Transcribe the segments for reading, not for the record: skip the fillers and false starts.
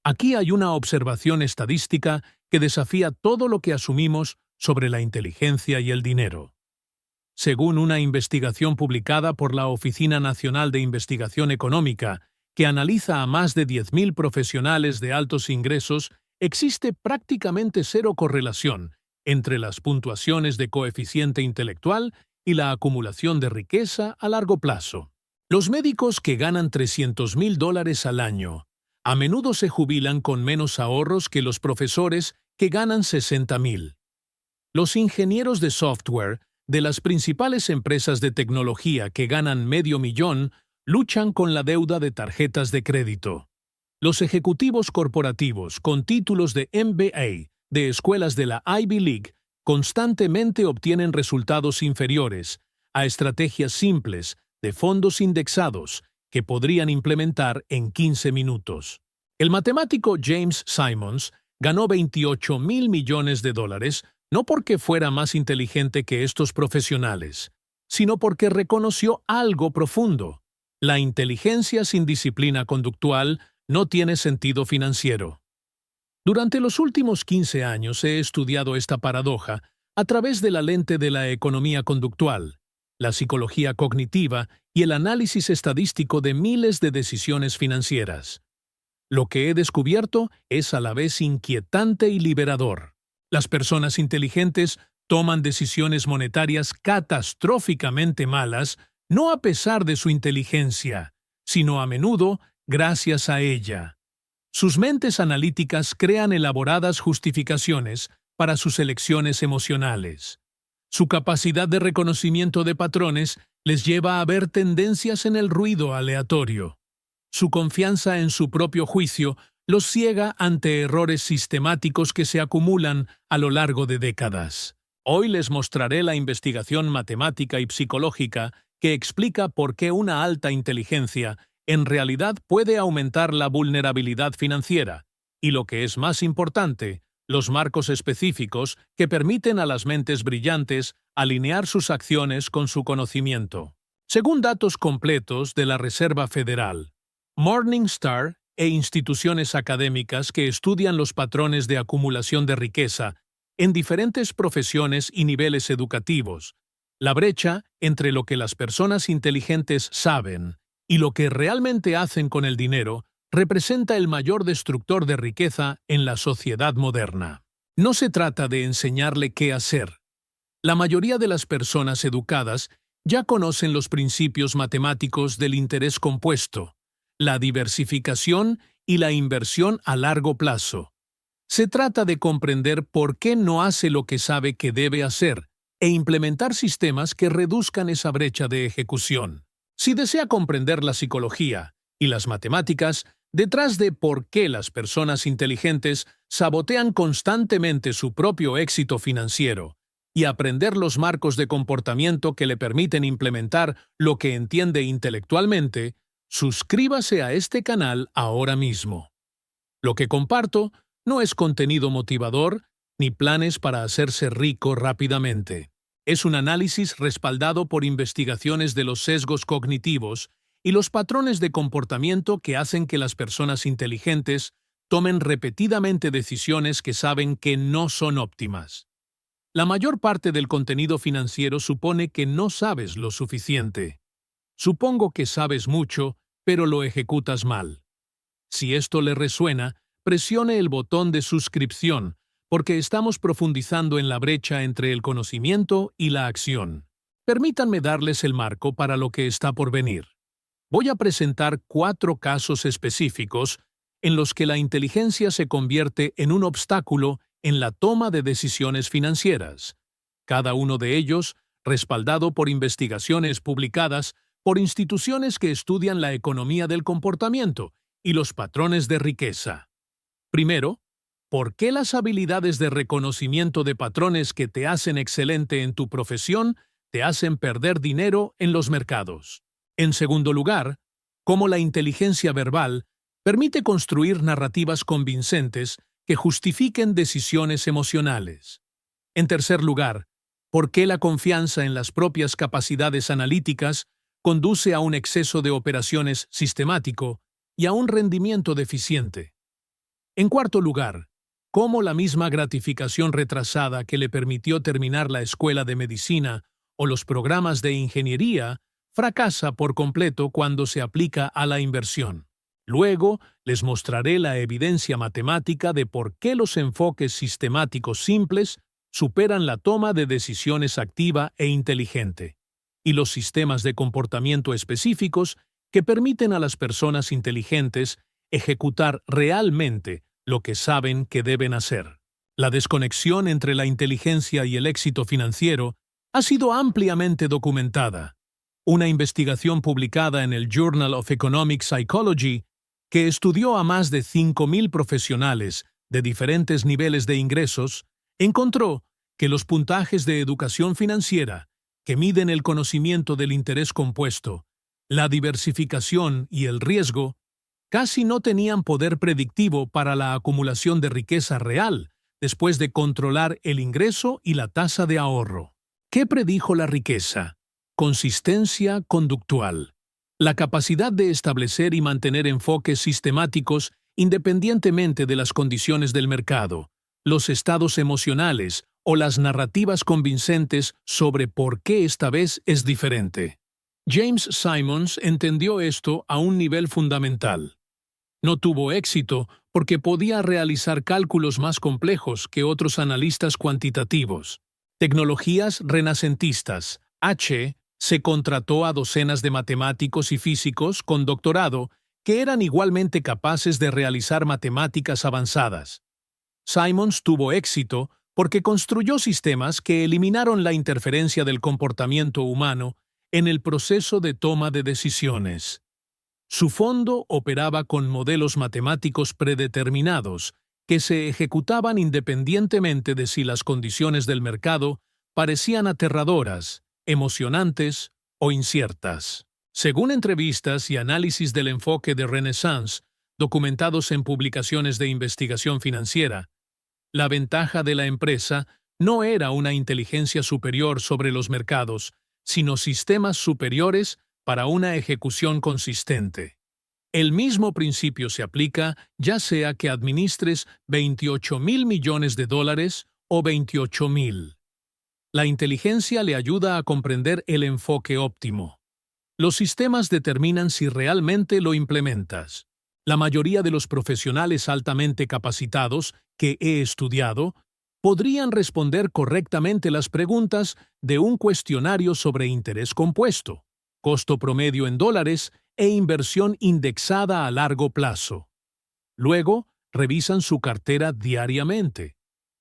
Aquí hay una observación estadística que desafía todo lo que asumimos sobre la inteligencia y el dinero. Según una investigación publicada por la Oficina Nacional de Investigación Económica, que analiza a más de 10.000 profesionales de altos ingresos, existe prácticamente cero correlación entre las puntuaciones de coeficiente intelectual y la acumulación de riqueza a largo plazo. Los médicos que ganan $300.000 al año a menudo se jubilan con menos ahorros que los profesores que ganan 60.000. Los ingenieros de software de las principales empresas de tecnología que ganan $500.000 luchan con la deuda de tarjetas de crédito. Los ejecutivos corporativos con títulos de MBA de escuelas de la Ivy League constantemente obtienen resultados inferiores a estrategias simples de fondos indexados que podrían implementar en 15 minutos. El matemático James Simons ganó $28.000 millones no porque fuera más inteligente que estos profesionales, sino porque reconoció algo profundo. La inteligencia sin disciplina conductual no tiene sentido financiero. Durante los últimos 15 años he estudiado esta paradoja a través de la lente de la economía conductual, la psicología cognitiva y el análisis estadístico de miles de decisiones financieras. Lo que he descubierto es a la vez inquietante y liberador. Las personas inteligentes toman decisiones monetarias catastróficamente malas, no a pesar de su inteligencia, sino a menudo gracias a ella. Sus mentes analíticas crean elaboradas justificaciones para sus elecciones emocionales. Su capacidad de reconocimiento de patrones les lleva a ver tendencias en el ruido aleatorio. Su confianza en su propio juicio los ciega ante errores sistemáticos que se acumulan a lo largo de décadas. Hoy les mostraré la investigación matemática y psicológica que explica por qué una alta inteligencia en realidad puede aumentar la vulnerabilidad financiera, y lo que es más importante, los marcos específicos que permiten a las mentes brillantes alinear sus acciones con su conocimiento. Según datos completos de la Reserva Federal, Morningstar e instituciones académicas que estudian los patrones de acumulación de riqueza en diferentes profesiones y niveles educativos, la brecha entre lo que las personas inteligentes saben y lo que realmente hacen con el dinero representa el mayor destructor de riqueza en la sociedad moderna. No se trata de enseñarle qué hacer. La mayoría de las personas educadas ya conocen los principios matemáticos del interés compuesto, la diversificación y la inversión a largo plazo. Se trata de comprender por qué no hace lo que sabe que debe hacer e implementar sistemas que reduzcan esa brecha de ejecución. Si desea comprender la psicología y las matemáticas detrás de por qué las personas inteligentes sabotean constantemente su propio éxito financiero y aprender los marcos de comportamiento que le permiten implementar lo que entiende intelectualmente, suscríbase a este canal ahora mismo. Lo que comparto no es contenido motivador ni planes para hacerse rico rápidamente. Es un análisis respaldado por investigaciones de los sesgos cognitivos y los patrones de comportamiento que hacen que las personas inteligentes tomen repetidamente decisiones que saben que no son óptimas. La mayor parte del contenido financiero supone que no sabes lo suficiente. Supongo que sabes mucho, pero lo ejecutas mal. Si esto le resuena, presione el botón de suscripción, porque estamos profundizando en la brecha entre el conocimiento y la acción. Permítanme darles el marco para lo que está por venir. Voy a presentar 4 casos específicos en los que la inteligencia se convierte en un obstáculo en la toma de decisiones financieras, cada uno de ellos respaldado por investigaciones publicadas por instituciones que estudian la economía del comportamiento y los patrones de riqueza. Primero, ¿por qué las habilidades de reconocimiento de patrones que te hacen excelente en tu profesión te hacen perder dinero en los mercados? En segundo lugar, ¿cómo la inteligencia verbal permite construir narrativas convincentes que justifiquen decisiones emocionales? En tercer lugar, ¿por qué la confianza en las propias capacidades analíticas conduce a un exceso de operaciones sistemático y a un rendimiento deficiente? En cuarto lugar, cómo la misma gratificación retrasada que le permitió terminar la escuela de medicina o los programas de ingeniería fracasa por completo cuando se aplica a la inversión. Luego, les mostraré la evidencia matemática de por qué los enfoques sistemáticos simples superan la toma de decisiones activa e inteligente, y los sistemas de comportamiento específicos que permiten a las personas inteligentes ejecutar realmente lo que saben que deben hacer. La desconexión entre la inteligencia y el éxito financiero ha sido ampliamente documentada. Una investigación publicada en el Journal of Economic Psychology, que estudió a más de 5.000 profesionales de diferentes niveles de ingresos, encontró que los puntajes de educación financiera, que miden el conocimiento del interés compuesto, la diversificación y el riesgo, casi no tenían poder predictivo para la acumulación de riqueza real después de controlar el ingreso y la tasa de ahorro. ¿Qué predijo la riqueza? Consistencia conductual. La capacidad de establecer y mantener enfoques sistemáticos independientemente de las condiciones del mercado, los estados emocionales o las narrativas convincentes sobre por qué esta vez es diferente. James Simons entendió esto a un nivel fundamental. No tuvo éxito porque podía realizar cálculos más complejos que otros analistas cuantitativos. Tecnologías renacentistas, H, se contrató a docenas de matemáticos y físicos con doctorado que eran igualmente capaces de realizar matemáticas avanzadas. Simons tuvo éxito porque construyó sistemas que eliminaron la interferencia del comportamiento humano en el proceso de toma de decisiones. Su fondo operaba con modelos matemáticos predeterminados que se ejecutaban independientemente de si las condiciones del mercado parecían aterradoras, emocionantes o inciertas. Según entrevistas y análisis del enfoque de Renaissance, documentados en publicaciones de investigación financiera, la ventaja de la empresa no era una inteligencia superior sobre los mercados, sino sistemas superiores para una ejecución consistente. El mismo principio se aplica ya sea que administres $28,000 millones o 28,000. La inteligencia le ayuda a comprender el enfoque óptimo. Los sistemas determinan si realmente lo implementas. La mayoría de los profesionales altamente capacitados que he estudiado podrían responder correctamente las preguntas de un cuestionario sobre interés compuesto, costo promedio en dólares e inversión indexada a largo plazo. Luego, revisan su cartera diariamente.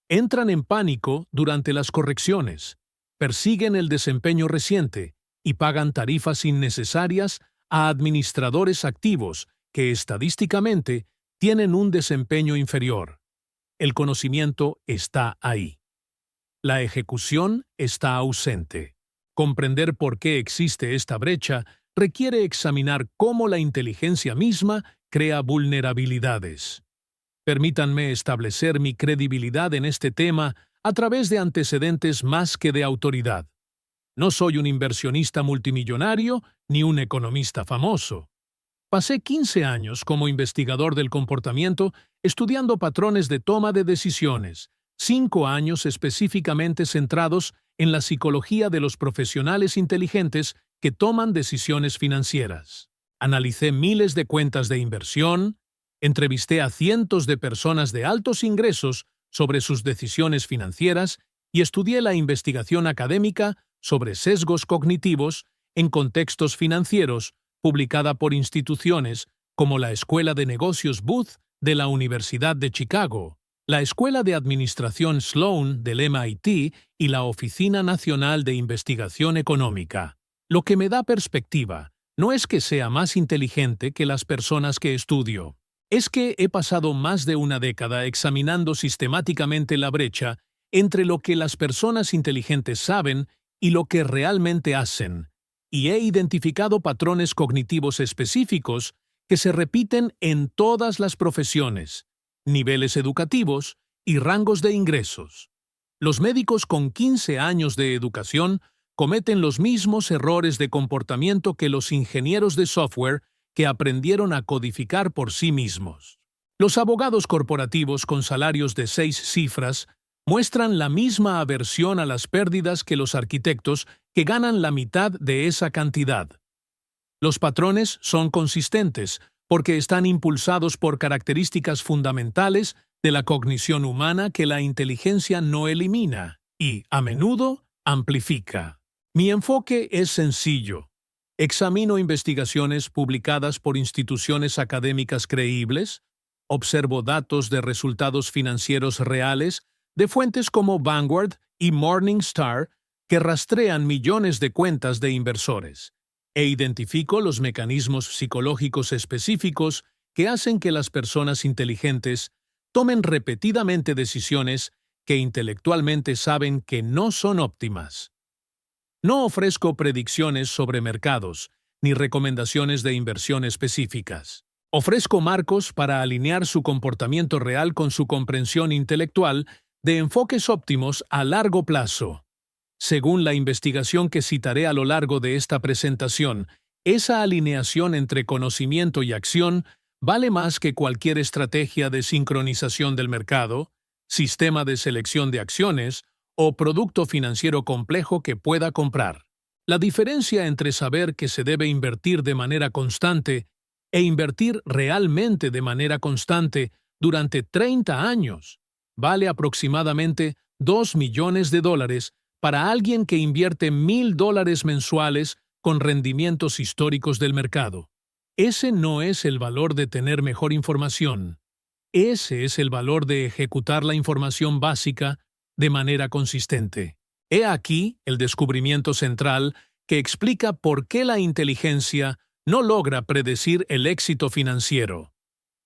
Entran en pánico durante las correcciones, persiguen el desempeño reciente y pagan tarifas innecesarias a administradores activos que estadísticamente tienen un desempeño inferior. El conocimiento está ahí. La ejecución está ausente. Comprender por qué existe esta brecha requiere examinar cómo la inteligencia misma crea vulnerabilidades. Permítanme establecer mi credibilidad en este tema a través de antecedentes más que de autoridad. No soy un inversionista multimillonario ni un economista famoso. Pasé 15 años como investigador del comportamiento estudiando patrones de toma de decisiones, 5 años específicamente centrados en la psicología de los profesionales inteligentes que toman decisiones financieras. Analicé miles de cuentas de inversión, entrevisté a cientos de personas de altos ingresos sobre sus decisiones financieras y estudié la investigación académica sobre sesgos cognitivos en contextos financieros publicada por instituciones como la Escuela de Negocios Booth de la Universidad de Chicago, la Escuela de Administración Sloan del MIT y la Oficina Nacional de Investigación Económica. Lo que me da perspectiva no es que sea más inteligente que las personas que estudio. Es que he pasado más de una década examinando sistemáticamente la brecha entre lo que las personas inteligentes saben y lo que realmente hacen, y he identificado patrones cognitivos específicos que se repiten en todas las profesiones, niveles educativos y rangos de ingresos. Los médicos con 15 años de educación cometen los mismos errores de comportamiento que los ingenieros de software que aprendieron a codificar por sí mismos. Los abogados corporativos con salarios de 6 cifras muestran la misma aversión a las pérdidas que los arquitectos que ganan la mitad de esa cantidad. Los patrones son consistentes porque están impulsados por características fundamentales de la cognición humana que la inteligencia no elimina y, a menudo, amplifica. Mi enfoque es sencillo. Examino investigaciones publicadas por instituciones académicas creíbles, observo datos de resultados financieros reales de fuentes como Vanguard y Morningstar que rastrean millones de cuentas de inversores, e identifico los mecanismos psicológicos específicos que hacen que las personas inteligentes tomen repetidamente decisiones que intelectualmente saben que no son óptimas. No ofrezco predicciones sobre mercados, ni recomendaciones de inversión específicas. Ofrezco marcos para alinear su comportamiento real con su comprensión intelectual de enfoques óptimos a largo plazo. Según la investigación que citaré a lo largo de esta presentación, esa alineación entre conocimiento y acción vale más que cualquier estrategia de sincronización del mercado, sistema de selección de acciones o producto financiero complejo que pueda comprar. La diferencia entre saber que se debe invertir de manera constante e invertir realmente de manera constante durante 30 años vale aproximadamente $2 millones para alguien que invierte $1,000 mensuales con rendimientos históricos del mercado. Ese no es el valor de tener mejor información. Ese es el valor de ejecutar la información básica de manera consistente. He aquí el descubrimiento central que explica por qué la inteligencia no logra predecir el éxito financiero.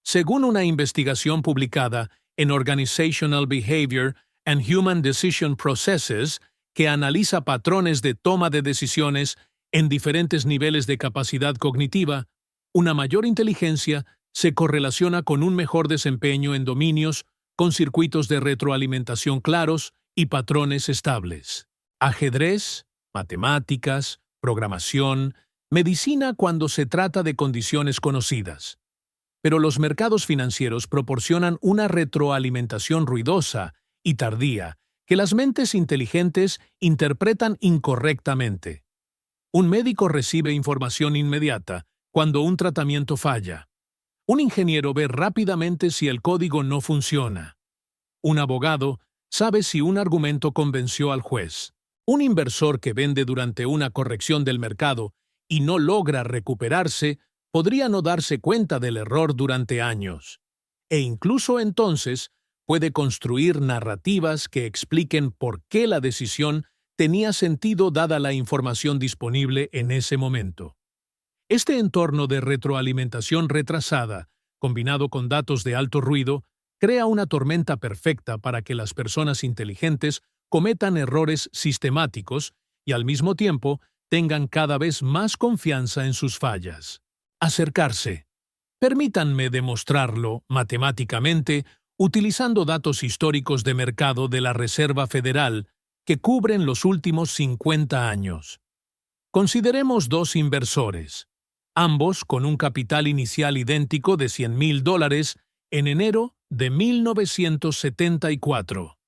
Según una investigación publicada en Organizational Behavior and Human Decision Processes, que analiza patrones de toma de decisiones en diferentes niveles de capacidad cognitiva, una mayor inteligencia se correlaciona con un mejor desempeño en dominios con circuitos de retroalimentación claros y patrones estables. Ajedrez, matemáticas, programación, medicina cuando se trata de condiciones conocidas. Pero los mercados financieros proporcionan una retroalimentación ruidosa y tardía que las mentes inteligentes interpretan incorrectamente. Un médico recibe información inmediata cuando un tratamiento falla. Un ingeniero ve rápidamente si el código no funciona. Un abogado sabe si un argumento convenció al juez. Un inversor que vende durante una corrección del mercado y no logra recuperarse podría no darse cuenta del error durante años. E incluso entonces puede construir narrativas que expliquen por qué la decisión tenía sentido dada la información disponible en ese momento. Este entorno de retroalimentación retrasada, combinado con datos de alto ruido, crea una tormenta perfecta para que las personas inteligentes cometan errores sistemáticos y al mismo tiempo tengan cada vez más confianza en sus fallas. Acercarse. Permítanme demostrarlo matemáticamente utilizando datos históricos de mercado de la Reserva Federal que cubren los últimos 50 años. Consideremos dos inversores, ambos con un capital inicial idéntico de $100,000 en enero de 1974.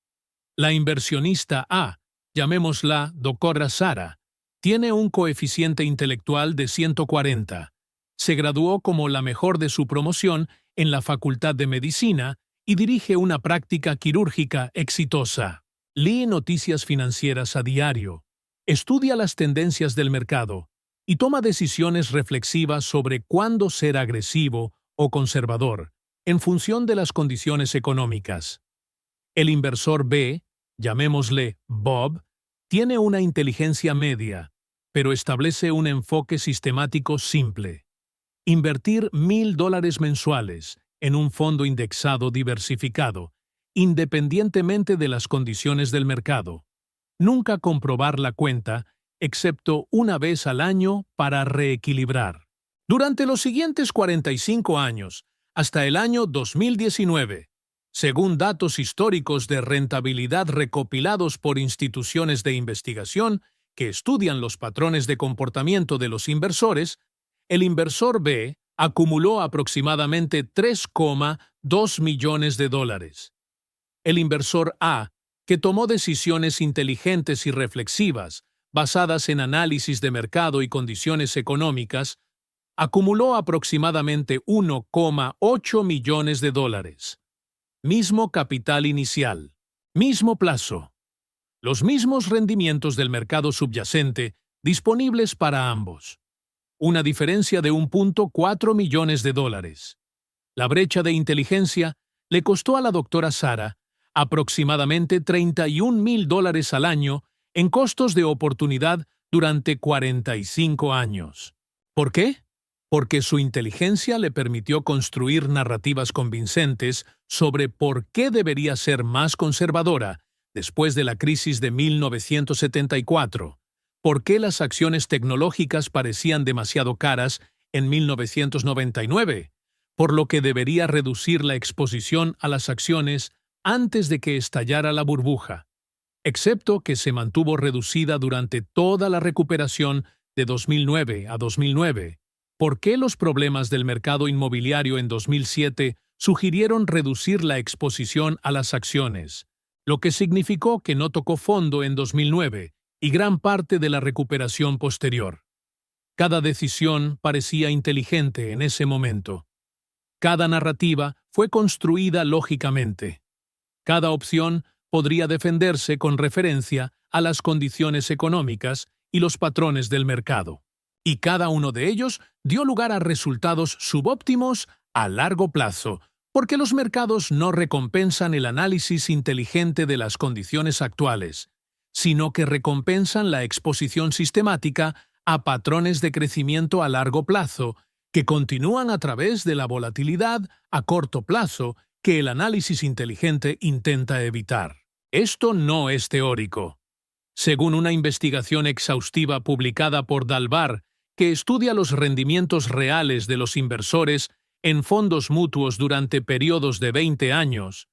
La inversionista A, llamémosla Doctora Sara, tiene un coeficiente intelectual de 140. Se graduó como la mejor de su promoción en la Facultad de Medicina y dirige una práctica quirúrgica exitosa. Lee noticias financieras a diario, estudia las tendencias del mercado y toma decisiones reflexivas sobre cuándo ser agresivo o conservador, en función de las condiciones económicas. El inversor B, llamémosle Bob, tiene una inteligencia media, pero establece un enfoque sistemático simple. Invertir $1,000 mensuales en un fondo indexado diversificado, independientemente de las condiciones del mercado. Nunca comprobar la cuenta, excepto una vez al año para reequilibrar. Durante los siguientes 45 años, hasta el año 2019, según datos históricos de rentabilidad recopilados por instituciones de investigación que estudian los patrones de comportamiento de los inversores, el inversor B acumuló aproximadamente 3,2 millones de dólares. El inversor A, que tomó decisiones inteligentes y reflexivas, basadas en análisis de mercado y condiciones económicas, acumuló aproximadamente 1,8 millones de dólares. Mismo capital inicial, mismo plazo, los mismos rendimientos del mercado subyacente disponibles para ambos. Una diferencia de 1,4 millones de dólares. La brecha de inteligencia le costó a la doctora Sara aproximadamente $31,000 al año en costos de oportunidad durante 45 años. ¿Por qué? Porque su inteligencia le permitió construir narrativas convincentes sobre por qué debería ser más conservadora después de la crisis de 1974, por qué las acciones tecnológicas parecían demasiado caras en 1999, por lo que debería reducir la exposición a las acciones antes de que estallara la burbuja, excepto que se mantuvo reducida durante toda la recuperación de 2009 a 2009. ¿Por qué los problemas del mercado inmobiliario en 2007 sugirieron reducir la exposición a las acciones, lo que significó que no tocó fondo en 2009 y gran parte de la recuperación posterior? Cada decisión parecía inteligente en ese momento. Cada narrativa fue construida lógicamente. Cada opción podría defenderse con referencia a las condiciones económicas y los patrones del mercado. Y cada uno de ellos dio lugar a resultados subóptimos a largo plazo, porque los mercados no recompensan el análisis inteligente de las condiciones actuales, sino que recompensan la exposición sistemática a patrones de crecimiento a largo plazo que continúan a través de la volatilidad a corto plazo que el análisis inteligente intenta evitar. Esto no es teórico. Según una investigación exhaustiva publicada por Dalbar, que estudia los rendimientos reales de los inversores en fondos mutuos durante periodos de 20 años,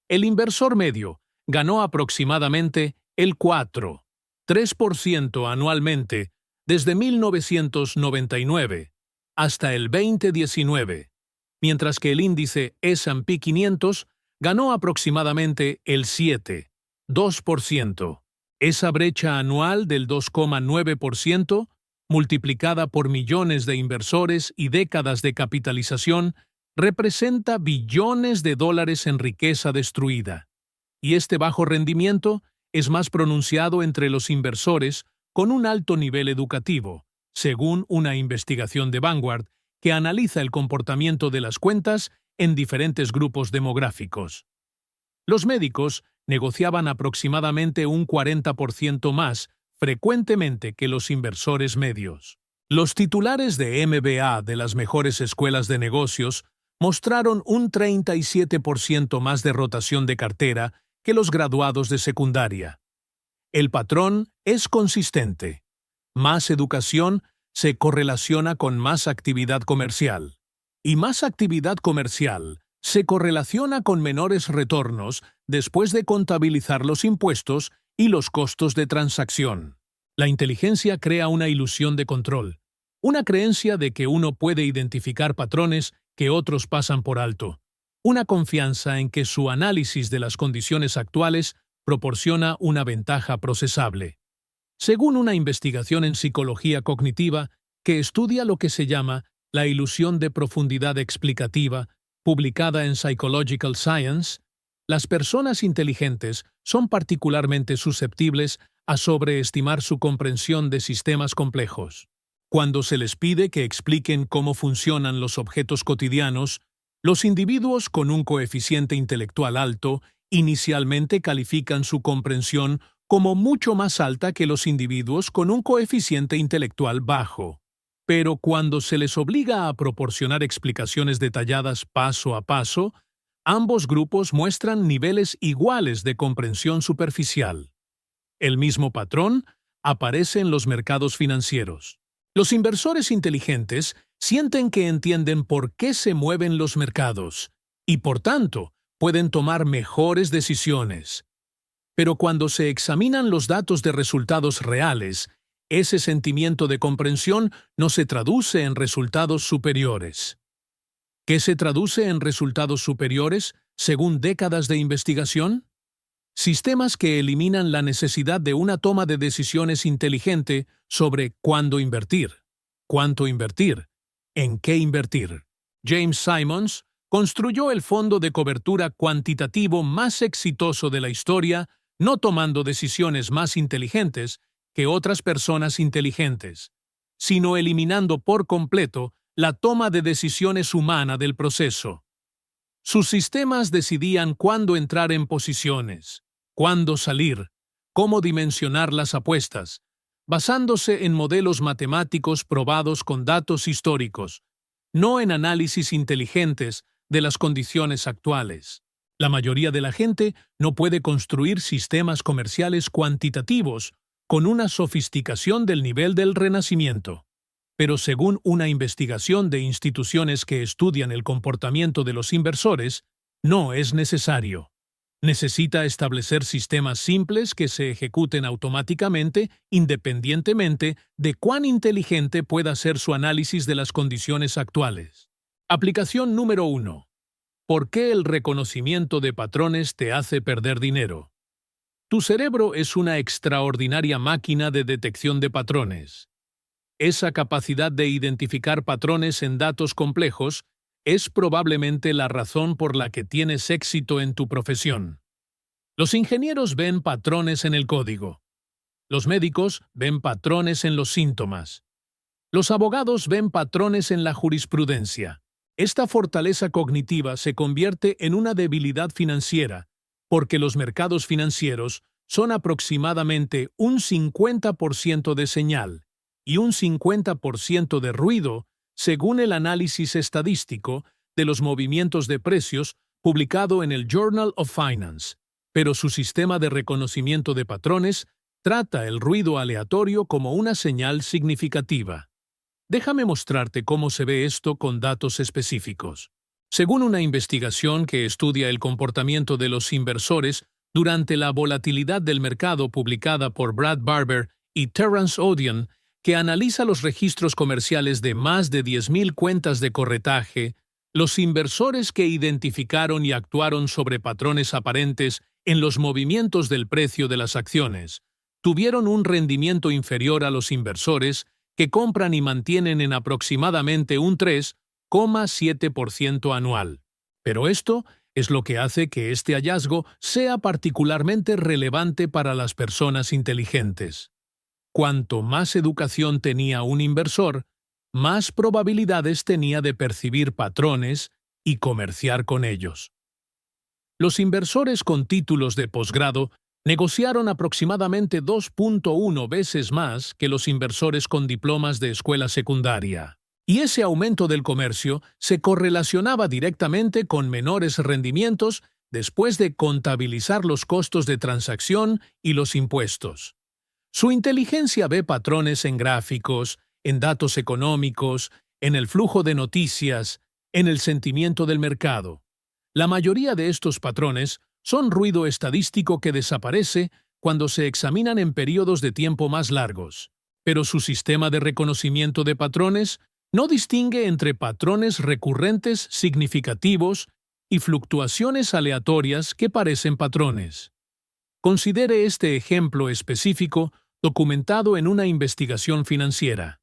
el inversor medio ganó aproximadamente el 4,3% anualmente desde 1999 hasta el 2019, mientras que el índice S&P 500 ganó aproximadamente el 7,2%. Esa brecha anual del 2,9%, multiplicada por millones de inversores y décadas de capitalización, representa billones de dólares en riqueza destruida. Y este bajo rendimiento es más pronunciado entre los inversores con un alto nivel educativo, según una investigación de Vanguard que analiza el comportamiento de las cuentas en diferentes grupos demográficos. Los médicos negociaban aproximadamente un 40% más frecuentemente que los inversores medios. Los titulares de MBA de las mejores escuelas de negocios mostraron un 37% más de rotación de cartera que los graduados de secundaria. El patrón es consistente. Más educación se correlaciona con más actividad comercial. Y más actividad comercial se correlaciona con menores retornos después de contabilizar los impuestos y los costos de transacción. La inteligencia crea una ilusión de control, una creencia de que uno puede identificar patrones que otros pasan por alto, una confianza en que su análisis de las condiciones actuales proporciona una ventaja procesable. Según una investigación en psicología cognitiva que estudia lo que se llama la ilusión de profundidad explicativa, publicada en Psychological Science, las personas inteligentes son particularmente susceptibles a sobreestimar su comprensión de sistemas complejos. Cuando se les pide que expliquen cómo funcionan los objetos cotidianos, los individuos con un coeficiente intelectual alto inicialmente califican su comprensión como mucho más alta que los individuos con un coeficiente intelectual bajo. Pero cuando se les obliga a proporcionar explicaciones detalladas paso a paso, ambos grupos muestran niveles iguales de comprensión superficial. El mismo patrón aparece en los mercados financieros. Los inversores inteligentes sienten que entienden por qué se mueven los mercados y, por tanto, pueden tomar mejores decisiones. Pero cuando se examinan los datos de resultados reales, ese sentimiento de comprensión no se traduce en resultados superiores. ¿Qué se traduce en resultados superiores según décadas de investigación? Sistemas que eliminan la necesidad de una toma de decisiones inteligente sobre cuándo invertir, cuánto invertir, en qué invertir. James Simons construyó el fondo de cobertura cuantitativo más exitoso de la historia, no tomando decisiones más inteligentes que otras personas inteligentes, sino eliminando por completo la toma de decisiones humana del proceso. Sus sistemas decidían cuándo entrar en posiciones, cuándo salir, cómo dimensionar las apuestas, basándose en modelos matemáticos probados con datos históricos, no en análisis inteligentes de las condiciones actuales. La mayoría de la gente no puede construir sistemas comerciales cuantitativos con una sofisticación del nivel del Renacimiento. Pero según una investigación de instituciones que estudian el comportamiento de los inversores, no es necesario. Necesita establecer sistemas simples que se ejecuten automáticamente independientemente de cuán inteligente pueda ser su análisis de las condiciones actuales. Aplicación número 1. ¿Por qué el reconocimiento de patrones te hace perder dinero? Tu cerebro es una extraordinaria máquina de detección de patrones. Esa capacidad de identificar patrones en datos complejos es probablemente la razón por la que tienes éxito en tu profesión. Los ingenieros ven patrones en el código. Los médicos ven patrones en los síntomas. Los abogados ven patrones en la jurisprudencia. Esta fortaleza cognitiva se convierte en una debilidad financiera, porque los mercados financieros son aproximadamente un 50% de señal y un 50% de ruido, según el análisis estadístico de los movimientos de precios publicado en el Journal of Finance, pero su sistema de reconocimiento de patrones trata el ruido aleatorio como una señal significativa. Déjame mostrarte cómo se ve esto con datos específicos. Según una investigación que estudia el comportamiento de los inversores durante la volatilidad del mercado publicada por Brad Barber y Terrence Odion, que analiza los registros comerciales de más de 10.000 cuentas de corretaje, los inversores que identificaron y actuaron sobre patrones aparentes en los movimientos del precio de las acciones tuvieron un rendimiento inferior a los inversores que compran y mantienen en aproximadamente un 3,7% anual. Pero esto es lo que hace que este hallazgo sea particularmente relevante para las personas inteligentes. Cuanto más educación tenía un inversor, más probabilidades tenía de percibir patrones y comerciar con ellos. Los inversores con títulos de posgrado negociaron aproximadamente 2.1 veces más que los inversores con diplomas de escuela secundaria. Y ese aumento del comercio se correlacionaba directamente con menores rendimientos después de contabilizar los costos de transacción y los impuestos. Su inteligencia ve patrones en gráficos, en datos económicos, en el flujo de noticias, en el sentimiento del mercado. La mayoría de estos patrones son ruido estadístico que desaparece cuando se examinan en periodos de tiempo más largos, pero su sistema de reconocimiento de patrones no distingue entre patrones recurrentes significativos y fluctuaciones aleatorias que parecen patrones. Considere este ejemplo específico documentado en una investigación financiera.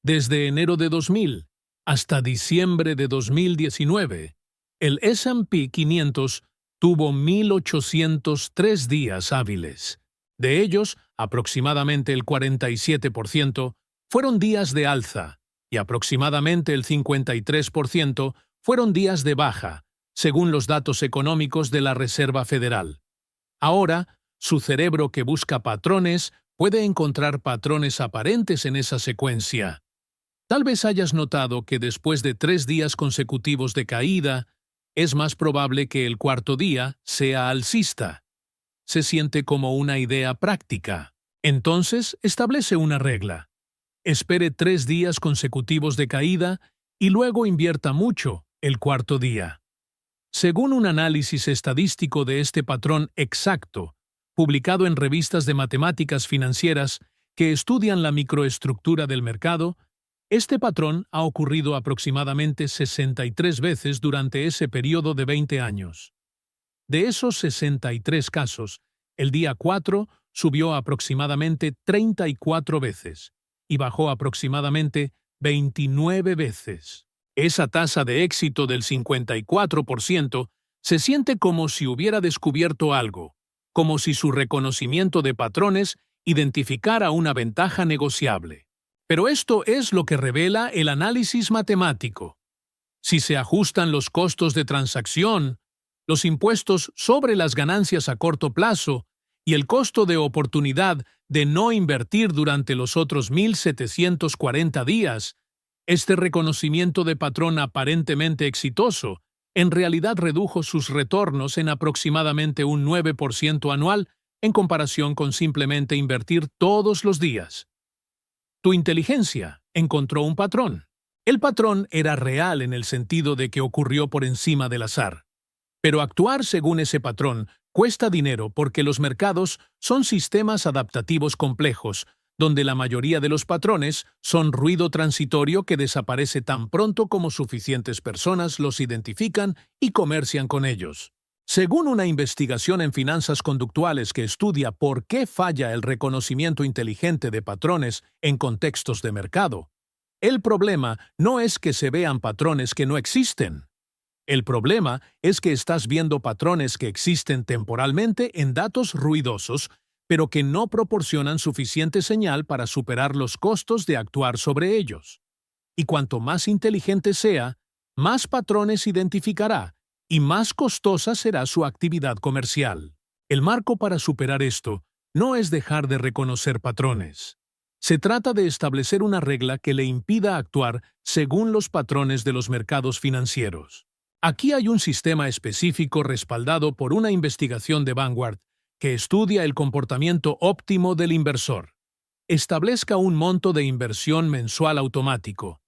Desde enero de 2000 hasta diciembre de 2019, el S&P 500 tuvo 1.803 días hábiles. De ellos, aproximadamente el 47% fueron días de alza y aproximadamente el 53% fueron días de baja, según los datos económicos de la Reserva Federal. Ahora, su cerebro que busca patrones puede encontrar patrones aparentes en esa secuencia. Tal vez hayas notado que después de 3 días consecutivos de caída, es más probable que el cuarto día sea alcista. Se siente como una idea práctica. Entonces, establece una regla. Espere 3 días consecutivos de caída y luego invierta mucho el cuarto día. Según un análisis estadístico de este patrón exacto, publicado en revistas de matemáticas financieras que estudian la microestructura del mercado, este patrón ha ocurrido aproximadamente 63 veces durante ese periodo de 20 años. De esos 63 casos, el día 4 subió aproximadamente 34 veces y bajó aproximadamente 29 veces. Esa tasa de éxito del 54% se siente como si hubiera descubierto algo, como si su reconocimiento de patrones identificara una ventaja negociable. Pero esto es lo que revela el análisis matemático. Si se ajustan los costos de transacción, los impuestos sobre las ganancias a corto plazo y el costo de oportunidad de no invertir durante los otros 1740 días, este reconocimiento de patrón aparentemente exitoso en realidad redujo sus retornos en aproximadamente un 9% anual en comparación con simplemente invertir todos los días. Tu inteligencia encontró un patrón. El patrón era real en el sentido de que ocurrió por encima del azar. Pero actuar según ese patrón cuesta dinero porque los mercados son sistemas adaptativos complejos, donde la mayoría de los patrones son ruido transitorio que desaparece tan pronto como suficientes personas los identifican y comercian con ellos. Según una investigación en finanzas conductuales que estudia por qué falla el reconocimiento inteligente de patrones en contextos de mercado, el problema no es que se vean patrones que no existen. El problema es que estás viendo patrones que existen temporalmente en datos ruidosos, pero que no proporcionan suficiente señal para superar los costos de actuar sobre ellos. Y cuanto más inteligente sea, más patrones identificará y más costosa será su actividad comercial. El marco para superar esto no es dejar de reconocer patrones. Se trata de establecer una regla que le impida actuar según los patrones de los mercados financieros. Aquí hay un sistema específico respaldado por una investigación de Vanguard que estudia el comportamiento óptimo del inversor. Establezca un monto de inversión mensual automático.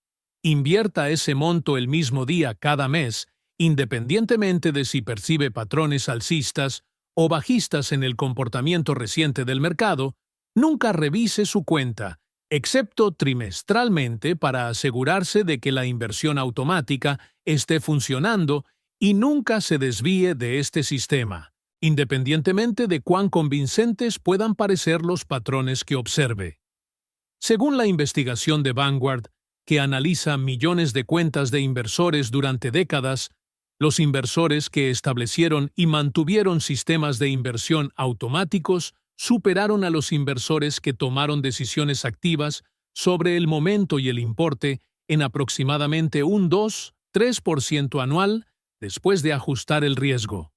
Invierta ese monto el mismo día cada mes, independientemente de si percibe patrones alcistas o bajistas en el comportamiento reciente del mercado. Nunca revise su cuenta, excepto trimestralmente para asegurarse de que la inversión automática esté funcionando y nunca se desvíe de este sistema, independientemente de cuán convincentes puedan parecer los patrones que observe. Según la investigación de Vanguard, que analiza millones de cuentas de inversores durante décadas, los inversores que establecieron y mantuvieron sistemas de inversión automáticos superaron a los inversores que tomaron decisiones activas sobre el momento y el importe en aproximadamente un 2-3% anual después de ajustar el riesgo.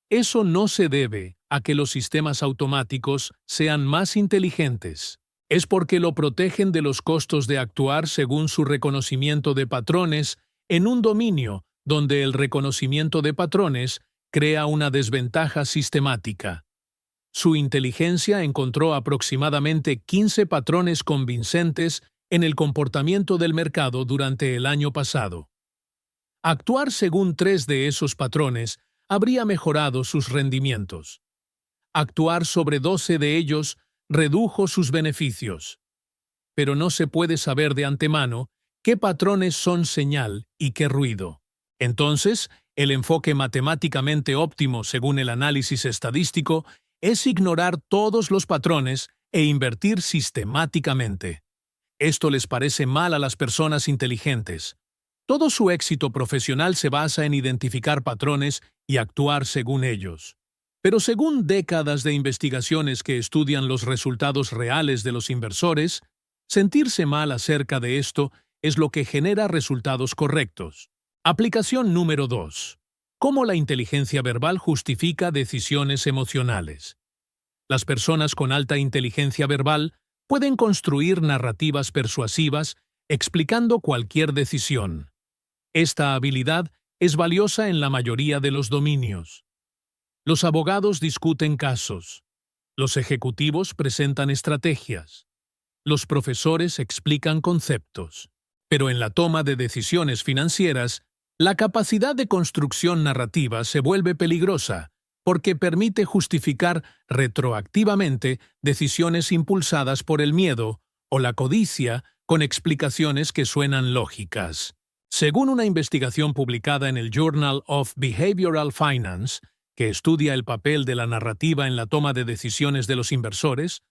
Eso no se debe a que los sistemas automáticos sean más inteligentes. Es porque lo protegen de los costos de actuar según su reconocimiento de patrones en un dominio donde el reconocimiento de patrones crea una desventaja sistemática. Su inteligencia encontró aproximadamente 15 patrones convincentes en el comportamiento del mercado durante el año pasado. Actuar según 3 de esos patrones habría mejorado sus rendimientos. Actuar sobre 12 de ellos redujo sus beneficios. Pero no se puede saber de antemano qué patrones son señal y qué ruido. Entonces, el enfoque matemáticamente óptimo según el análisis estadístico es ignorar todos los patrones e invertir sistemáticamente. Esto les parece mal a las personas inteligentes. Todo su éxito profesional se basa en identificar patrones y actuar según ellos. Pero según décadas de investigaciones que estudian los resultados reales de los inversores, sentirse mal acerca de esto es lo que genera resultados correctos. Aplicación número 2. ¿Cómo la inteligencia verbal justifica decisiones emocionales? Las personas con alta inteligencia verbal pueden construir narrativas persuasivas explicando cualquier decisión. Esta habilidad es valiosa en la mayoría de los dominios. Los abogados discuten casos. Los ejecutivos presentan estrategias. Los profesores explican conceptos. Pero en la toma de decisiones financieras, la capacidad de construcción narrativa se vuelve peligrosa porque permite justificar retroactivamente decisiones impulsadas por el miedo o la codicia con explicaciones que suenan lógicas. Según una investigación publicada en el Journal of Behavioral Finance, que estudia el papel de la narrativa en la toma de decisiones de los inversores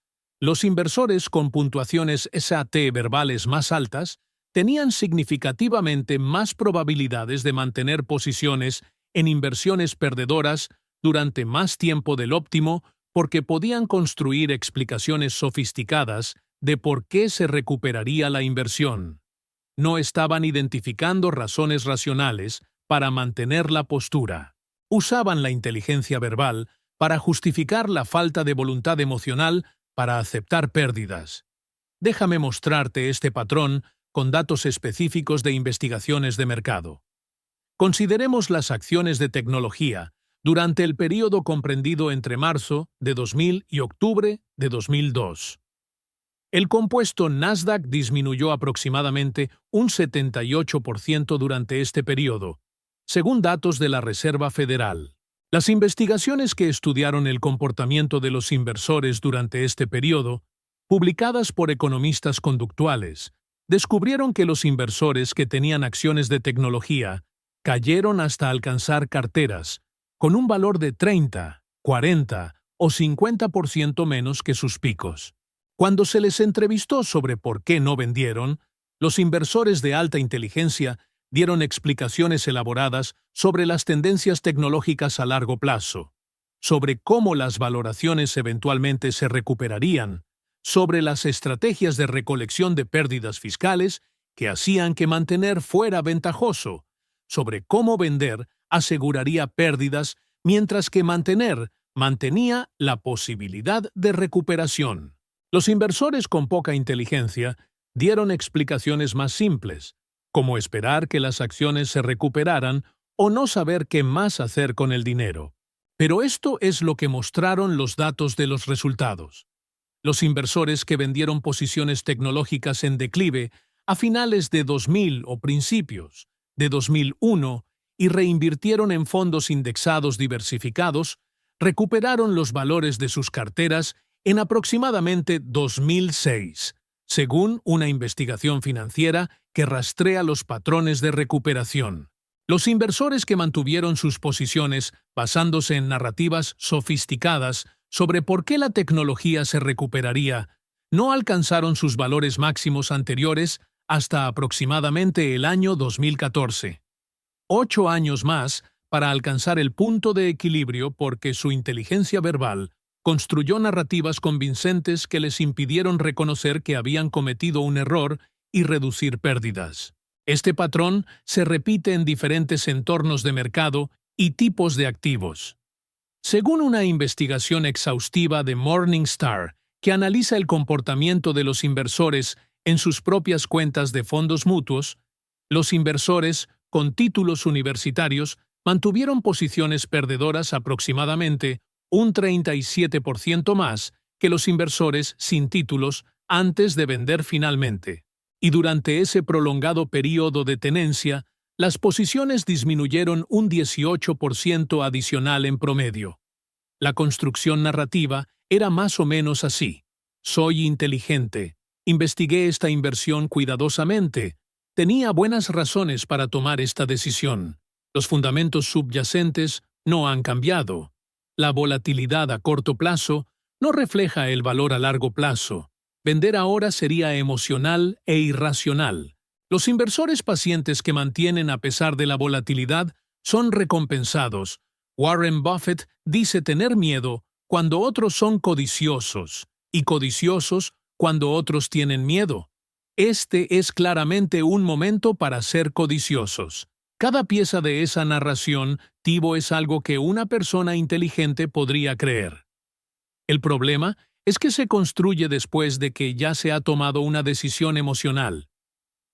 con puntuaciones SAT verbales más altas tenían significativamente más probabilidades de mantener posiciones en inversiones perdedoras durante más tiempo del óptimo porque podían construir explicaciones sofisticadas de por qué se recuperaría la inversión. No estaban identificando razones racionales para mantener la postura. Usaban la inteligencia verbal para justificar la falta de voluntad emocional para aceptar pérdidas. Déjame mostrarte este patrón con datos específicos de investigaciones de mercado. Consideremos las acciones de tecnología durante el período comprendido entre marzo de 2000 y octubre de 2002. El compuesto Nasdaq disminuyó aproximadamente un 78% durante este período, según datos de la Reserva Federal. Las investigaciones que estudiaron el comportamiento de los inversores durante este período, publicadas por economistas conductuales, descubrieron que los inversores que tenían acciones de tecnología cayeron hasta alcanzar carteras con un valor de 30, 40 o 50% menos que sus picos. Cuando se les entrevistó sobre por qué no vendieron, los inversores de alta inteligencia dieron explicaciones elaboradas sobre las tendencias tecnológicas a largo plazo, sobre cómo las valoraciones eventualmente se recuperarían, sobre las estrategias de recolección de pérdidas fiscales que hacían que mantener fuera ventajoso, sobre cómo vender aseguraría pérdidas mientras que mantenía la posibilidad de recuperación. Los inversores con poca inteligencia dieron explicaciones más simples, como esperar que las acciones se recuperaran o no saber qué más hacer con el dinero. Pero esto es lo que mostraron los datos de los resultados. Los inversores que vendieron posiciones tecnológicas en declive a finales de 2000 o principios de 2001 y reinvirtieron en fondos indexados diversificados, recuperaron los valores de sus carteras en aproximadamente 2006, según una investigación financiera que rastrea los patrones de recuperación. Los inversores que mantuvieron sus posiciones basándose en narrativas sofisticadas sobre por qué la tecnología se recuperaría no alcanzaron sus valores máximos anteriores hasta aproximadamente el año 2014. 8 años más para alcanzar el punto de equilibrio porque su inteligencia verbal construyó narrativas convincentes que les impidieron reconocer que habían cometido un error y reducir pérdidas. Este patrón se repite en diferentes entornos de mercado y tipos de activos. Según una investigación exhaustiva de Morningstar, que analiza el comportamiento de los inversores en sus propias cuentas de fondos mutuos, los inversores con títulos universitarios mantuvieron posiciones perdedoras aproximadamente un 37% más que los inversores sin títulos antes de vender finalmente. Y durante ese prolongado período de tenencia, las posiciones disminuyeron un 18% adicional en promedio. La construcción narrativa era más o menos así. Soy inteligente. Investigué esta inversión cuidadosamente. Tenía buenas razones para tomar esta decisión. Los fundamentos subyacentes no han cambiado. La volatilidad a corto plazo no refleja el valor a largo plazo. Vender ahora sería emocional e irracional. Los inversores pacientes que mantienen a pesar de la volatilidad son recompensados. Warren Buffett dice tener miedo cuando otros son codiciosos, y codiciosos cuando otros tienen miedo. Este es claramente un momento para ser codiciosos. Cada pieza de esa narración es algo que una persona inteligente podría creer. El problema es que se construye después de que ya se ha tomado una decisión emocional.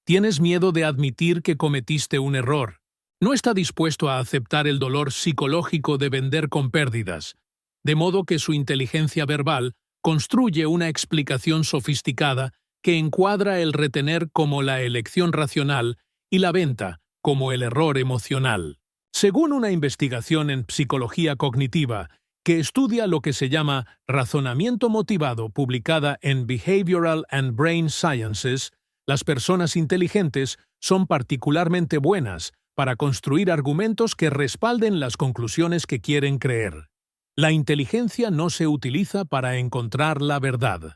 Tienes miedo de admitir que cometiste un error. No está dispuesto a aceptar el dolor psicológico de vender con pérdidas, de modo que su inteligencia verbal construye una explicación sofisticada que encuadra el retener como la elección racional y la venta como el error emocional. Según una investigación en psicología cognitiva que estudia lo que se llama razonamiento motivado publicada en Behavioral and Brain Sciences, las personas inteligentes son particularmente buenas para construir argumentos que respalden las conclusiones que quieren creer. La inteligencia no se utiliza para encontrar la verdad.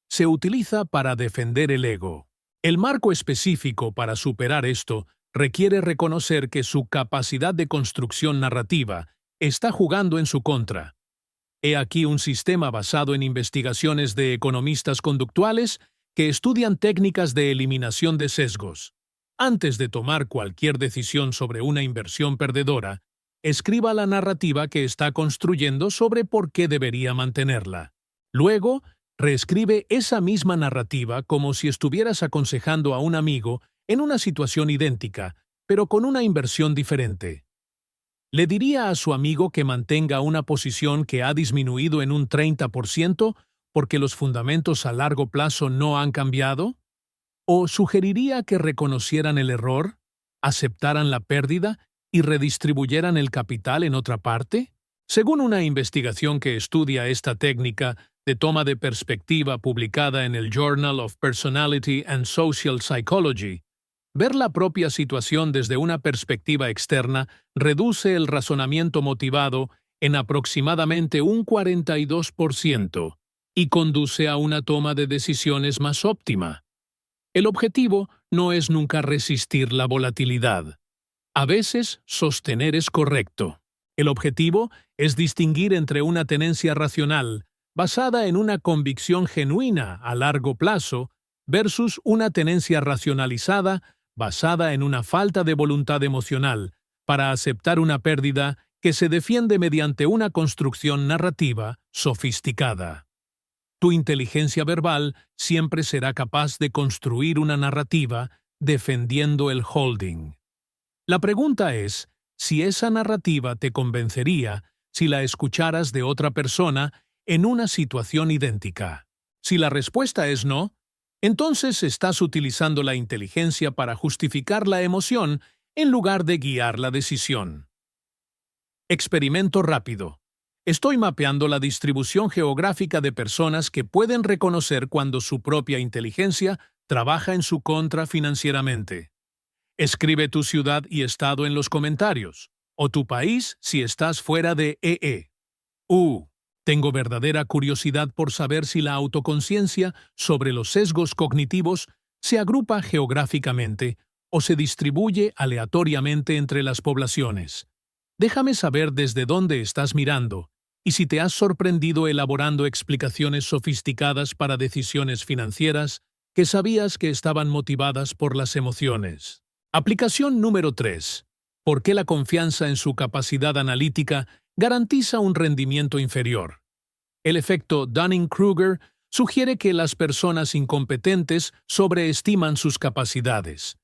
Se utiliza para defender el ego. El marco específico para superar esto requiere reconocer que su capacidad de construcción narrativa está jugando en su contra. He aquí un sistema basado en investigaciones de economistas conductuales que estudian técnicas de eliminación de sesgos. Antes de tomar cualquier decisión sobre una inversión perdedora, escriba la narrativa que está construyendo sobre por qué debería mantenerla. Luego, reescribe esa misma narrativa como si estuvieras aconsejando a un amigo en una situación idéntica, pero con una inversión diferente. ¿Le diría a su amigo que mantenga una posición que ha disminuido en un 30% porque los fundamentos a largo plazo no han cambiado? ¿O sugeriría que reconocieran el error, aceptaran la pérdida y redistribuyeran el capital en otra parte? Según una investigación que estudia esta técnica de toma de perspectiva publicada en el Journal of Personality and Social Psychology, ver la propia situación desde una perspectiva externa reduce el razonamiento motivado en aproximadamente un 42% y conduce a una toma de decisiones más óptima. El objetivo no es nunca resistir la volatilidad. A veces, sostener es correcto. El objetivo es distinguir entre una tenencia racional, basada en una convicción genuina a largo plazo, versus una tenencia racionalizada, basada en una falta de voluntad emocional, para aceptar una pérdida que se defiende mediante una construcción narrativa sofisticada. Tu inteligencia verbal siempre será capaz de construir una narrativa defendiendo el holding. La pregunta es si esa narrativa te convencería si la escucharas de otra persona en una situación idéntica. Si la respuesta es no, entonces estás utilizando la inteligencia para justificar la emoción en lugar de guiar la decisión. Experimento rápido. Estoy mapeando la distribución geográfica de personas que pueden reconocer cuando su propia inteligencia trabaja en su contra financieramente. Escribe tu ciudad y estado en los comentarios, o tu país si estás fuera de EE. Tengo verdadera curiosidad por saber si la autoconciencia sobre los sesgos cognitivos se agrupa geográficamente o se distribuye aleatoriamente entre las poblaciones. Déjame saber desde dónde estás mirando y si te has sorprendido elaborando explicaciones sofisticadas para decisiones financieras que sabías que estaban motivadas por las emociones. Aplicación número 3. ¿Por qué la confianza en su capacidad analítica garantiza un rendimiento inferior? El efecto Dunning-Kruger sugiere que las personas incompetentes sobreestiman sus capacidades.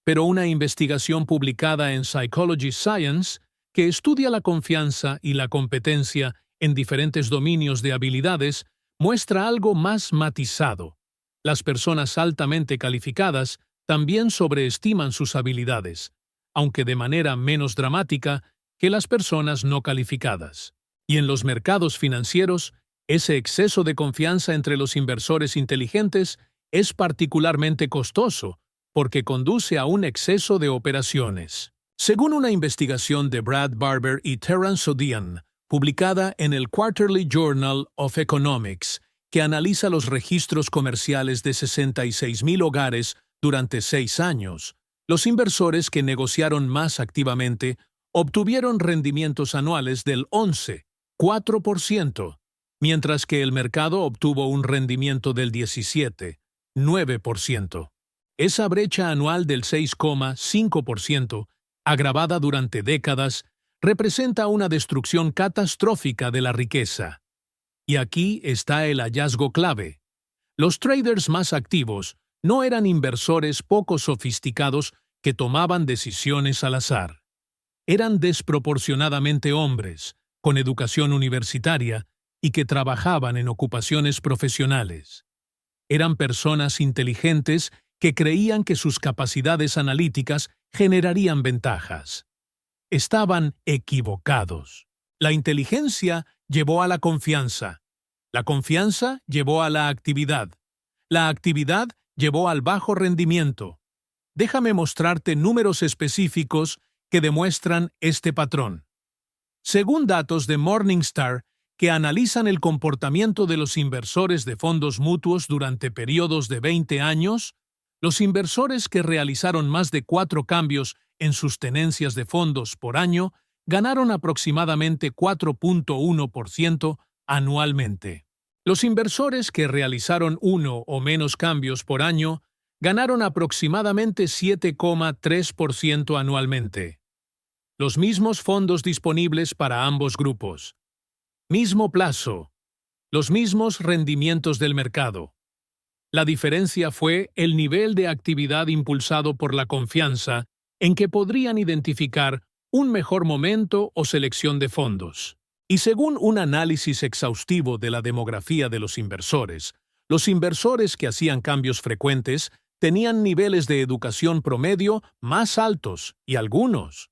Pero una investigación publicada en Psychology Science, que estudia la confianza y la competencia en diferentes dominios de habilidades, muestra algo más matizado. Las personas altamente calificadas también sobreestiman sus habilidades, aunque de manera menos dramática que las personas no calificadas. Y en los mercados financieros, ese exceso de confianza entre los inversores inteligentes es particularmente costoso porque conduce a un exceso de operaciones. Según una investigación de Brad Barber y Terence Odian, publicada en el Quarterly Journal of Economics, que analiza los registros comerciales de 66,000 hogares durante 6 años, los inversores que negociaron más activamente obtuvieron rendimientos anuales del 11,4%, mientras que el mercado obtuvo un rendimiento del 17,9%. Esa brecha anual del 6,5%, agravada durante décadas, representa una destrucción catastrófica de la riqueza. Y aquí está el hallazgo clave. Los traders más activos no eran inversores poco sofisticados que tomaban decisiones al azar. Eran desproporcionadamente hombres, con educación universitaria, y que trabajaban en ocupaciones profesionales. Eran personas inteligentes que creían que sus capacidades analíticas generarían ventajas. estaban equivocados. La inteligencia llevó a la confianza. La confianza llevó a la actividad. La actividad llevó al bajo rendimiento. Déjame mostrarte números específicos que demuestran este patrón. Según datos de Morningstar, que analizan el comportamiento de los inversores de fondos mutuos durante periodos de 20 años, los inversores que realizaron más de 4 cambios en sus tenencias de fondos por año ganaron aproximadamente 4.1% anualmente. Los inversores que realizaron 1 o menos cambios por año ganaron aproximadamente 7,3% anualmente. Los mismos fondos disponibles para ambos grupos. Mismo plazo. Los mismos rendimientos del mercado. La diferencia fue el nivel de actividad impulsado por la confianza en que podrían identificar un mejor momento o selección de fondos. Y según un análisis exhaustivo de la demografía de los inversores que hacían cambios frecuentes tenían niveles de educación promedio más altos y algunos.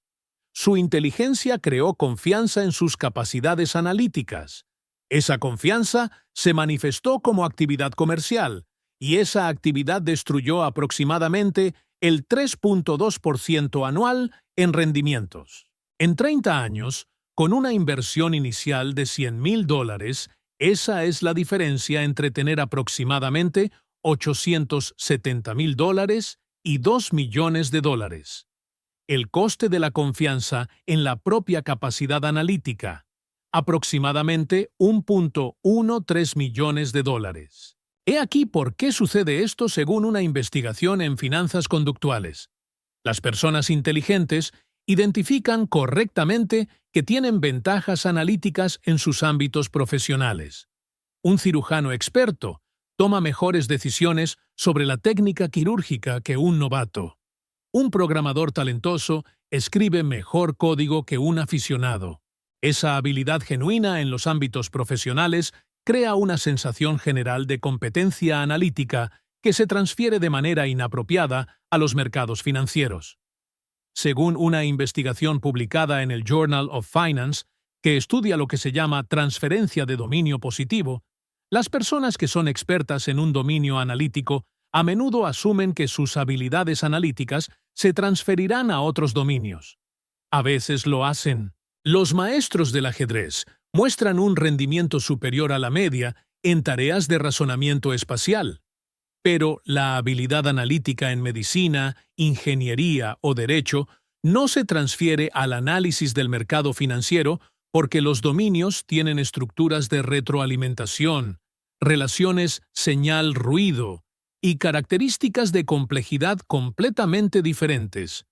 Su inteligencia creó confianza en sus capacidades analíticas. Esa confianza se manifestó como actividad comercial, y esa actividad destruyó aproximadamente el 3.2% anual en rendimientos. En 30 años, con una inversión inicial de $100,000, esa es la diferencia entre tener aproximadamente $870,000 y $2 millones. El coste de la confianza en la propia capacidad analítica, aproximadamente $1.13 millones. He aquí por qué sucede esto según una investigación en finanzas conductuales. Las personas inteligentes identifican correctamente que tienen ventajas analíticas en sus ámbitos profesionales. Un cirujano experto toma mejores decisiones sobre la técnica quirúrgica que un novato. Un programador talentoso escribe mejor código que un aficionado. Esa habilidad genuina en los ámbitos profesionales crea una sensación general de competencia analítica que se transfiere de manera inapropiada a los mercados financieros. Según una investigación publicada en el Journal of Finance, que estudia lo que se llama transferencia de dominio positivo, las personas que son expertas en un dominio analítico a menudo asumen que sus habilidades analíticas se transferirán a otros dominios. A veces lo hacen. Los maestros del ajedrez muestran un rendimiento superior a la media en tareas de razonamiento espacial. Pero la habilidad analítica en medicina, ingeniería o derecho no se transfiere al análisis del mercado financiero porque los dominios tienen estructuras de retroalimentación, relaciones señal-ruido y características de complejidad completamente diferentes.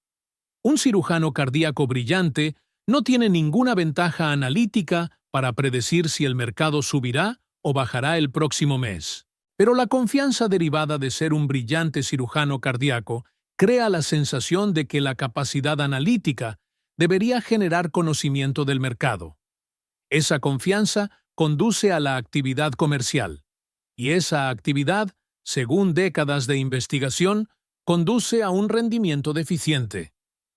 Un cirujano cardíaco brillante no tiene ninguna ventaja analítica para predecir si el mercado subirá o bajará el próximo mes. Pero la confianza derivada de ser un brillante cirujano cardíaco crea la sensación de que la capacidad analítica debería generar conocimiento del mercado. Esa confianza conduce a la actividad comercial, y esa actividad, según décadas de investigación, conduce a un rendimiento deficiente.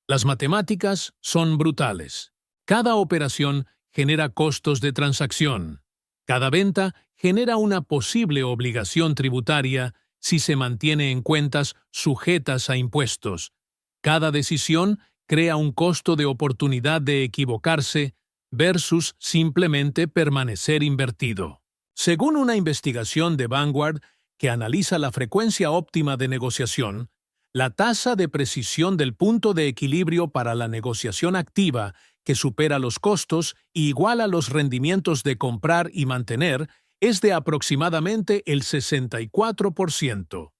Las matemáticas son brutales. Cada operación genera costos de transacción. Cada venta genera una posible obligación tributaria si se mantiene en cuentas sujetas a impuestos. Cada decisión crea un costo de oportunidad de equivocarse versus simplemente permanecer invertido. Según una investigación de Vanguard que analiza la frecuencia óptima de negociación, la tasa de precisión del punto de equilibrio para la negociación activa que supera los costos y iguala los rendimientos de comprar y mantener es de aproximadamente el 64%.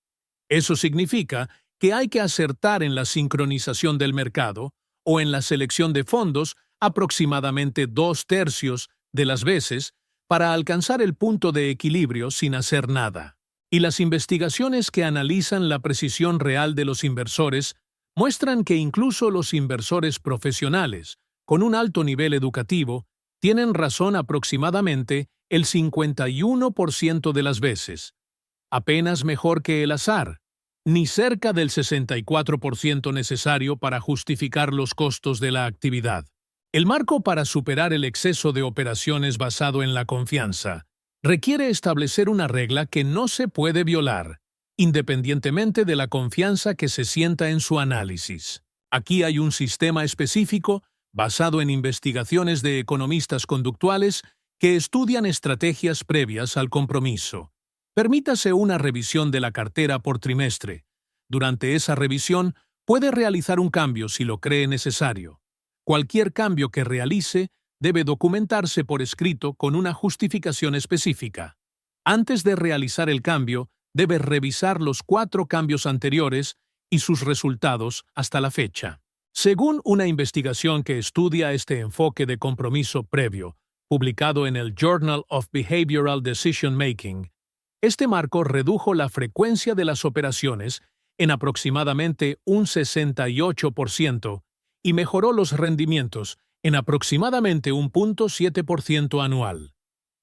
Eso significa que hay que acertar en la sincronización del mercado o en la selección de fondos aproximadamente 2/3 de las veces para alcanzar el punto de equilibrio sin hacer nada. Y las investigaciones que analizan la precisión real de los inversores muestran que incluso los inversores profesionales, con un alto nivel educativo, tienen razón aproximadamente el 51% de las veces. Apenas mejor que el azar, ni cerca del 64% necesario para justificar los costos de la actividad. El marco para superar el exceso de operaciones basado en la confianza requiere establecer una regla que no se puede violar, independientemente de la confianza que se sienta en su análisis. Aquí hay un sistema específico basado en investigaciones de economistas conductuales que estudian estrategias previas al compromiso. Permítase una revisión de la cartera por trimestre. Durante esa revisión, puede realizar un cambio si lo cree necesario. Cualquier cambio que realice debe documentarse por escrito con una justificación específica. Antes de realizar el cambio, debe revisar los 4 cambios anteriores y sus resultados hasta la fecha. Según una investigación que estudia este enfoque de compromiso previo, publicado en el Journal of Behavioral Decision Making, este marco redujo la frecuencia de las operaciones en aproximadamente un 68% y mejoró los rendimientos en aproximadamente un 0.7% anual.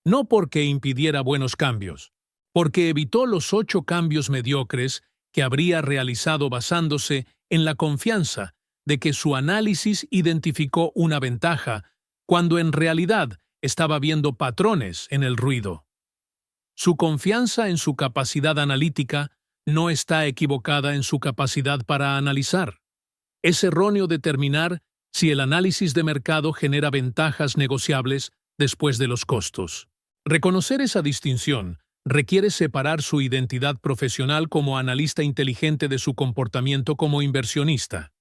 No porque impidiera buenos cambios, porque evitó los 8 cambios mediocres que habría realizado basándose en la confianza de que su análisis identificó una ventaja cuando en realidad estaba viendo patrones en el ruido. Su confianza en su capacidad analítica no está equivocada en su capacidad para analizar. Es erróneo determinar si el análisis de mercado genera ventajas negociables después de los costos. Reconocer esa distinción requiere separar su identidad profesional como analista inteligente de su comportamiento como inversionista.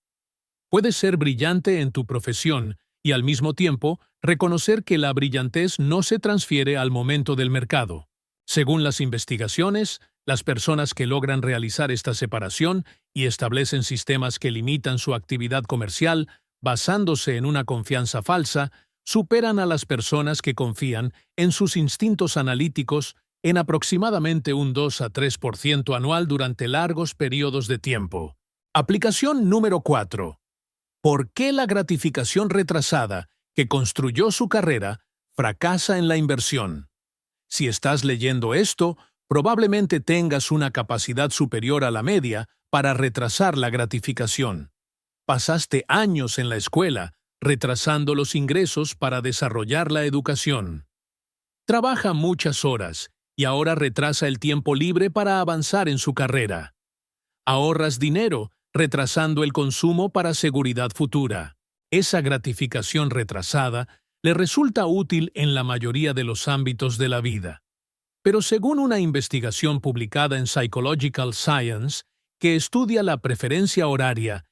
Puedes ser brillante en tu profesión y al mismo tiempo reconocer que la brillantez no se transfiere al momento del mercado. Según las investigaciones, las personas que logran realizar esta separación y establecen sistemas que limitan su actividad comercial basándose en una confianza falsa, superan a las personas que confían en sus instintos analíticos en aproximadamente un 2 a 3% anual durante largos periodos de tiempo. Aplicación número 4. ¿Por qué la gratificación retrasada que construyó su carrera fracasa en la inversión? Si estás leyendo esto, probablemente tengas una capacidad superior a la media para retrasar la gratificación. Pasaste años en la escuela retrasando los ingresos para desarrollar la educación. Trabaja muchas horas y ahora retrasa el tiempo libre para avanzar en su carrera. Ahorras dinero retrasando el consumo para seguridad futura. Esa gratificación retrasada le resulta útil en la mayoría de los ámbitos de la vida. Pero según una investigación publicada en Psychological Science, que estudia la preferencia horaria,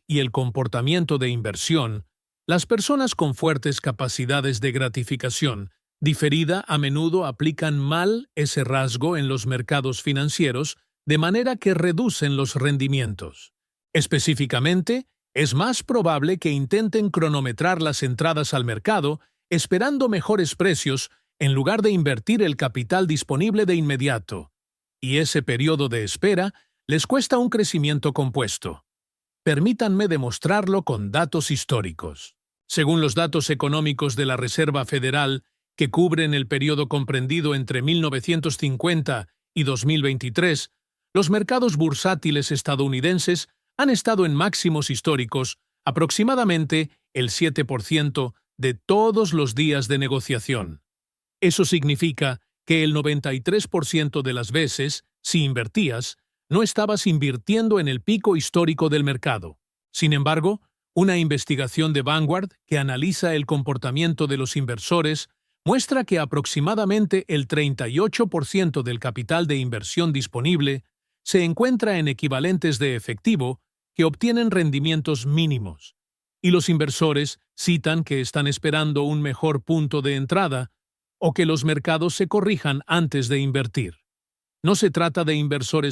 y el comportamiento de inversión, las personas con fuertes capacidades de gratificación diferida a menudo aplican mal ese rasgo en los mercados financieros de manera que reducen los rendimientos. Específicamente, es más probable que intenten cronometrar las entradas al mercado esperando mejores precios en lugar de invertir el capital disponible de inmediato. Y ese periodo de espera les cuesta un crecimiento compuesto. Permítanme demostrarlo con datos históricos. Según los datos económicos de la Reserva Federal, que cubren el periodo comprendido entre 1950 y 2023, los mercados bursátiles estadounidenses han estado en máximos históricos aproximadamente el 7% de todos los días de negociación. Eso significa que el 93% de las veces, si invertías, no estabas invirtiendo en el pico histórico del mercado. Sin embargo, una investigación de Vanguard que analiza el comportamiento de los inversores muestra que aproximadamente el 38% del capital de inversión disponible se encuentra en equivalentes de efectivo que obtienen rendimientos mínimos, y los inversores citan que están esperando un mejor punto de entrada o que los mercados se corrijan antes de invertir. No se trata de inversores